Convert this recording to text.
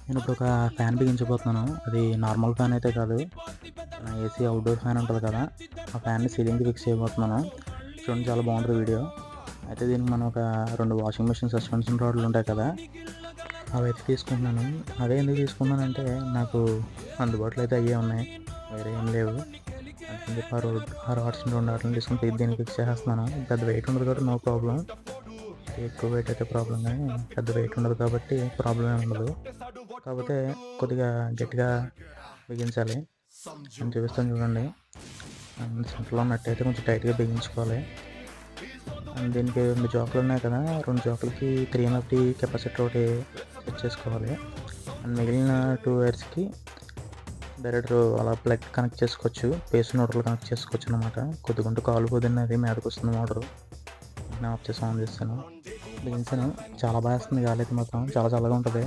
నేను ఇప్పుడు ఒక ఫ్యాన్ బిగించబోతున్నాను. అది నార్మల్ ఫ్యాన్ అయితే కాదు. మన ఏసీ అవుట్‌డోర్ ఫ్యాన్ ఉంటది కదా! ఆ ఫ్యాన్‌ని సీలింగ్‌కి ఫిక్స్ చేయబోతున్నాను. చూడండి చాలా బాగుంటది వీడియో. అయితే దీనికి మనం ఒక 2 వాషింగ్ మెషిన్ సస్పెన్షన్ రాడ్‌లు ఉంటాయి కదా! అవైతే తీసుకుంటున్నాను. అవే ఎందుకు తీసుకున్నానంటే నాకు అందుబాటులో అయితే అయ్యే ఉన్నాయి. వేరే ఏం లేవు. అందుకని చెప్పి ఆ రాడ్స్‌ని 2 వాటిని తీసుకొని దీనికి ఫిక్స్ చేసేస్తున్నాను. పెద్ద వెయిట్ ఉండదు కాబట్టి నో ప్రాబ్లమ్. ఎక్కువ వెయిట్ అయితే ప్రాబ్లమ్ కానీ పెద్ద వెయిట్ ఉండదు కాబట్టి ప్రాబ్లమ్ ఏమి ఉండదు. కాకపోతే కొద్దిగా గట్టిగా బిగించాలి. నేను చూపిస్తాను చూడండి. సెంటర్లో ఉన్నట్టయితే కొంచెం టైట్‌గా బిగించుకోవాలి. అండ్ దీనికి 2 జోకులు ఉన్నాయి కదా! 2 జోకులకి 3 ఎంఎఫ్‌డి కెపాసిటర్ ఒకటి సెట్ చేసుకోవాలి. అండ్ మిగిలిన 2 వైర్స్‌కి డైరెక్ట్ అలా ప్లగ్ కనెక్ట్ చేసుకోవచ్చు. పేస్ న్యూట్రల్ కనెక్ట్ చేసుకోవచ్చు అనమాట. కొద్దిగుంటే కాలిపోతుంది, అది మీదకి వస్తుంది మోటరు. నేను ఆఫ్ చేసి ఆన్ చేస్తాను. బిగించాను. చాలా బాగా వస్తుంది గాలి అయితే మాత్రం చాలా చల్లగా ఉంటుంది.